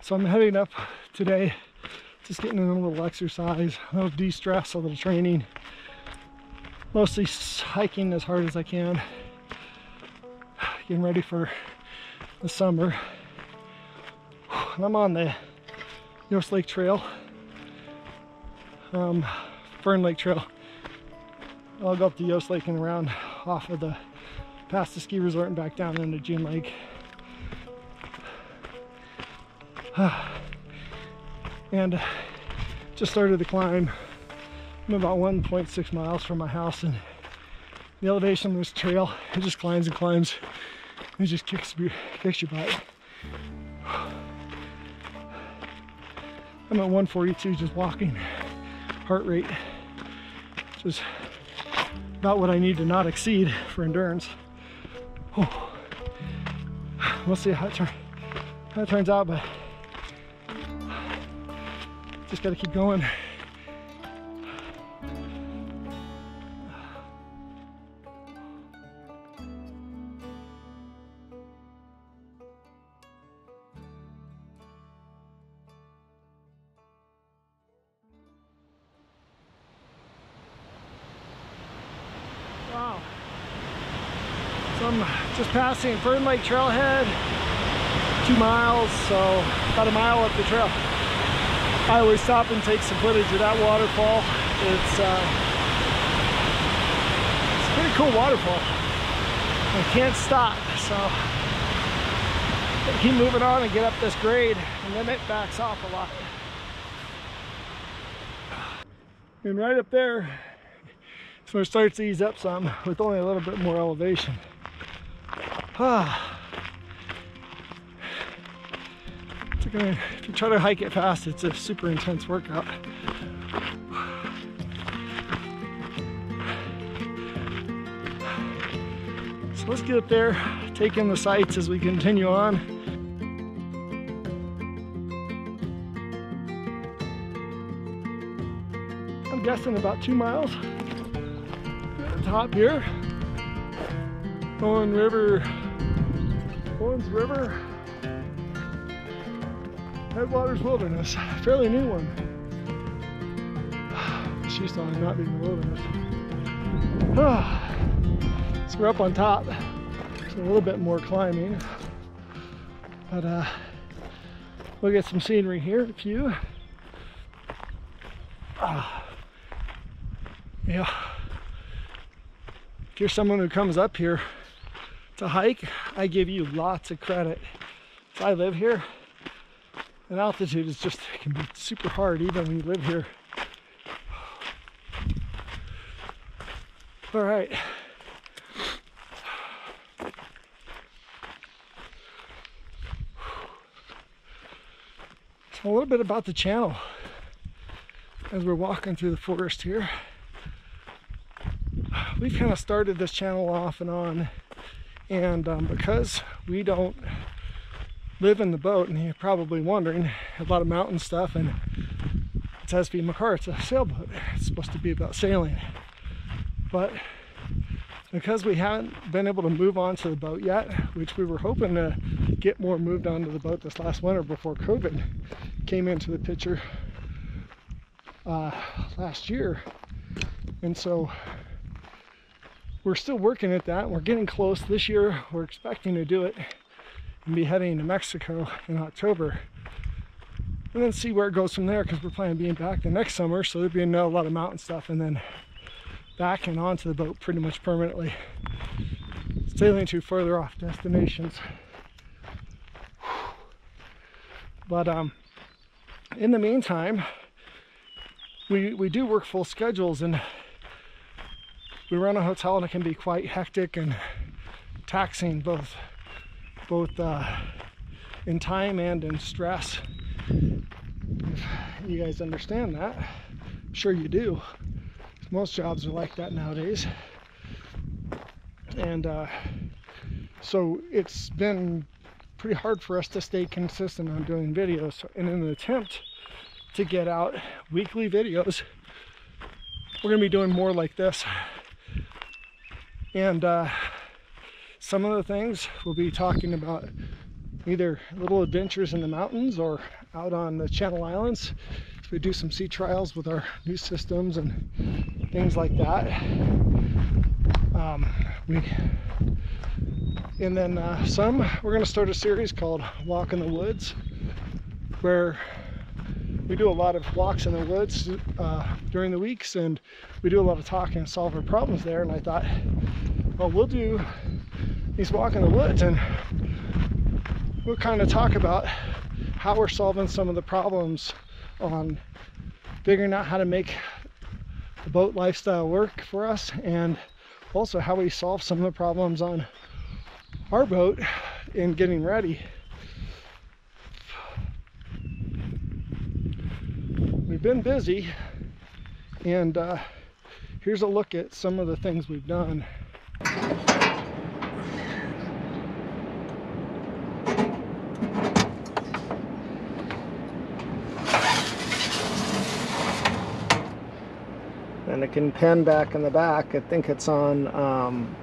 So I'm heading up today, just getting in a little exercise, a little de-stress, a little training, mostly hiking as hard as I can, getting ready for the summer. And I'm on the Yost Lake Trail, Fern Lake Trail. I'll go up to Yost Lake and around off of past the ski resort and back down into June Lake. And just started the climb. I'm about 1.6 miles from my house, and the elevation of this trail, it just climbs and climbs. It just kicks your butt. I'm at 142 just walking. Heart rate, which is about what I need to not exceed for endurance. Oh. We'll see how it turns out, but just got to keep going. Wow. So I'm just passing Fern Lake Trailhead, 2 miles, so about a mile up the trail. I always stop and take some footage of that waterfall. It's a pretty cool waterfall. I can't stop, so I keep moving on and get up this grade, and then it backs off a lot. And right up there, it's where it starts to ease up some with only a little bit more elevation. If you try to hike it fast, it's a super intense workout. So let's get up there, take in the sights as we continue on. I'm guessing about 2 miles. At the top here, Owens River, Headwaters Wilderness, fairly new one. This used to not be in the wilderness. So we're up on top. It's a little bit more climbing, but we'll get some scenery here, a few. Yeah. If you're someone who comes up here to hike, I give you lots of credit. If I live here, and altitude is just, it can be super hard even when you live here. All right. So a little bit about the channel as we're walking through the forest here. We've kind of started this channel off and on, and because we don't live in the boat, and you're probably wondering, a lot of mountain stuff, and it's SV Makar, it's a sailboat. It's supposed to be about sailing. But because we haven't been able to move onto the boat yet, which we were hoping to get more moved onto the boat this last winter before COVID came into the picture last year. And so we're still working at that. We're getting close. This year we're expecting to do it and be heading to Mexico in October, and then see where it goes from there, because we're planning on being back the next summer, so there'll be a lot of mountain stuff, and then back and onto the boat pretty much permanently, sailing to further off destinations. But in the meantime, we do work full schedules, and we run a hotel, and it can be quite hectic and taxing, both in time and in stress. If you guys understand that, I'm sure you do. Most jobs are like that nowadays. And so it's been pretty hard for us to stay consistent on doing videos. And in an attempt to get out weekly videos, we're going to be doing more like this. And some of the things we'll be talking about either little adventures in the mountains or out on the Channel Islands. So we do some sea trials with our new systems and things like that. We're going to start a series called Walk in the Woods, where we do a lot of walks in the woods during the weeks, and we do a lot of talking and solve our problems there. And I thought, well, we'll do these Walk in the Woods and we'll kind of talk about how we're solving some of the problems on figuring out how to make the boat lifestyle work for us, and also how we solve some of the problems on our boat in getting ready. We've been busy, and here's a look at some of the things we've done. And it can pen back in the back. I think it's on,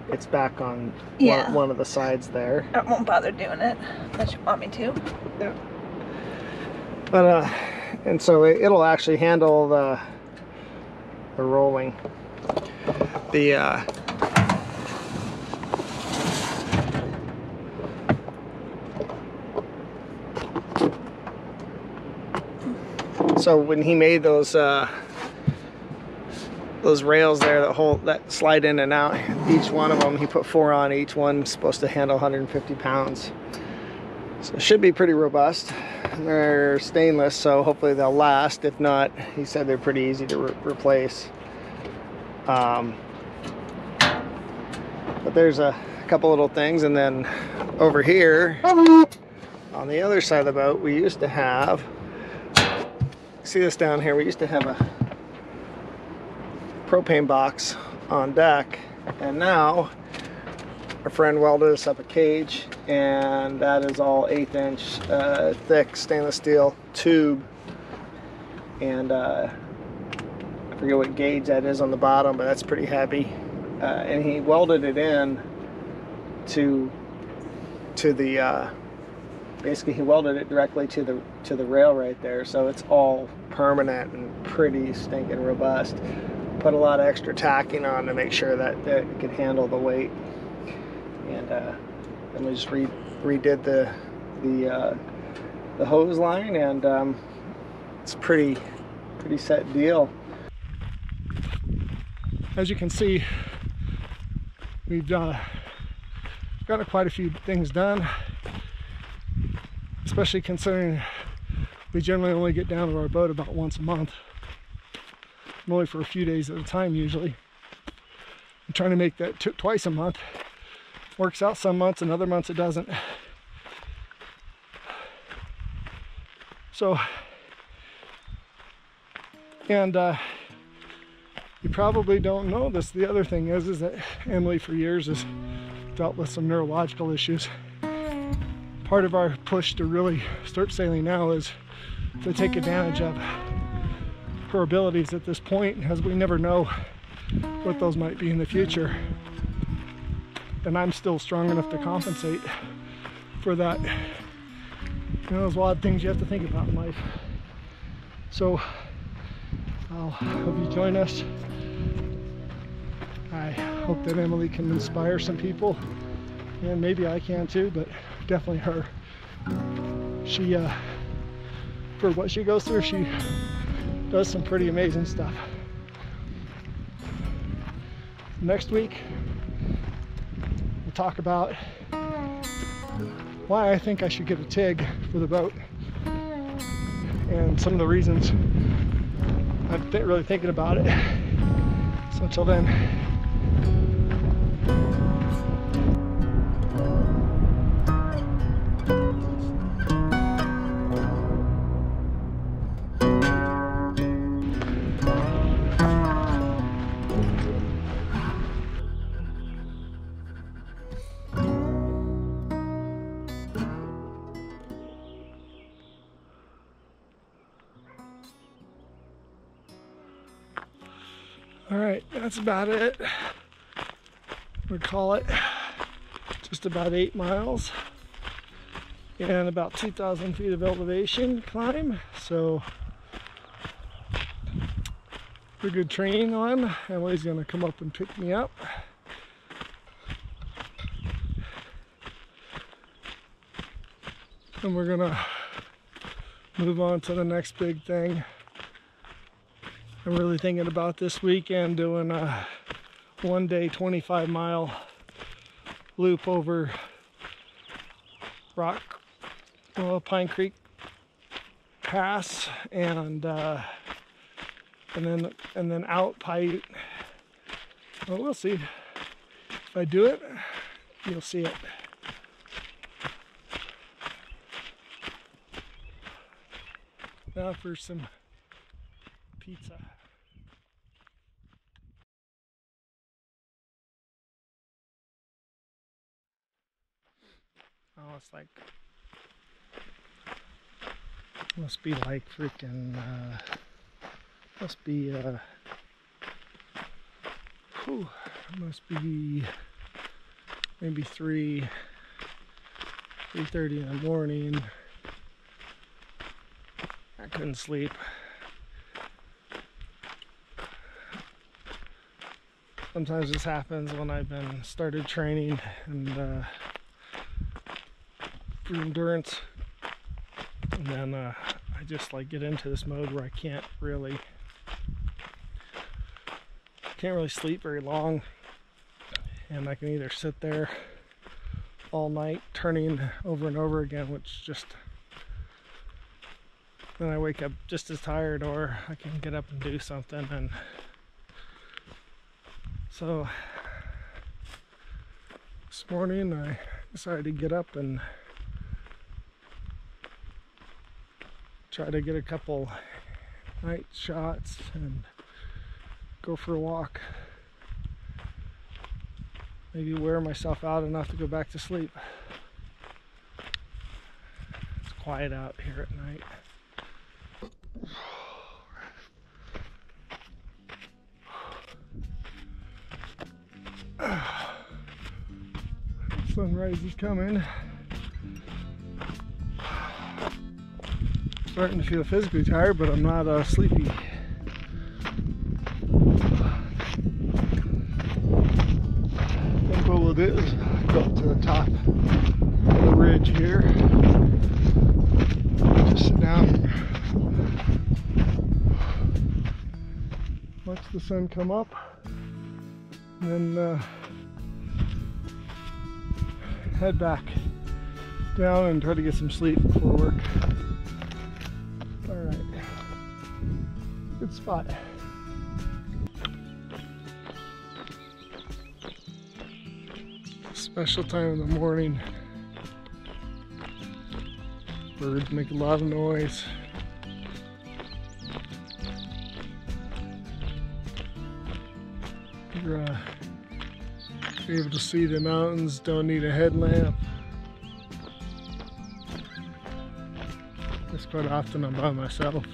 it's back on one of the sides there. I won't bother doing it unless you want me to. Yeah. But, and so it'll actually handle the rolling. So when he made those rails there that slide in and out, each one of them, he put 4 on. Each one's supposed to handle 150 pounds. So it should be pretty robust. They're stainless, so hopefully they'll last. If not, he said they're pretty easy to replace. But there's a couple little things. And then over here on the other side of the boat, we used to have, see this down here, we used to have a propane box on deck, and now our friend welded us up a cage, and that is all 1/8 inch thick stainless steel tube, and I forget what gauge that is on the bottom, but that's pretty heavy, and he welded it in to the basically he welded it directly to the rail right there, so it's all permanent and pretty stinking robust. Put a lot of extra tacking on to make sure that it could handle the weight, and then we just redid the hose line, and it's a pretty set deal. As you can see, we've got quite a few things done, especially considering we generally only get down to our boat about once a month. Only for a few days at a time usually. I'm trying to make that twice a month. Works out some months, and other months it doesn't. So, and you probably don't know this. The other thing is that Emily for years has dealt with some neurological issues. Part of our push to really start sailing now is to take advantage of her abilities at this point, as we never know what those might be in the future, and I'm still strong enough to compensate for that. You know, those odd things you have to think about in life. So I'll hope you join us. I hope that Emily can inspire some people, and maybe I can too, but definitely her. She for what she goes through, she does some pretty amazing stuff. Next week, we'll talk about why I think I should get a TIG for the boat, and some of the reasons I'm really thinking about it. So until then, all right, that's about it. We call it just about 8 miles. and about 2,000 feet of elevation climb. So pretty good training on. Emily's gonna come up and pick me up. And we're gonna move on to the next big thing. I'm really thinking about this weekend doing a one-day 25-mile loop over Pine Creek Pass and then out Paiute. Well, we'll see. If I do it, you'll see it. Now for some pizza. Oh, it's like, must be like freaking, must be maybe 3:30 in the morning. I couldn't sleep. Sometimes this happens when I've been started training and for endurance, and then I just like get into this mode where I can't really sleep very long, and I can either sit there all night turning over and over again, which just then I wake up just as tired, or I can get up and do something. And so this morning I decided to get up and try to get a couple night shots and go for a walk. Maybe wear myself out enough to go back to sleep. It's quiet out here at night. Sunrise is coming. Starting to feel physically tired, but I'm not sleepy. I think what we'll do is go up to the top of the ridge here. Just sit down and watch the sun come up, and then head back down and try to get some sleep before work. Alright, good spot. Special time in the morning. Birds make a lot of noise. You're able to see the mountains, don't need a headlamp. Quite often I'm by myself.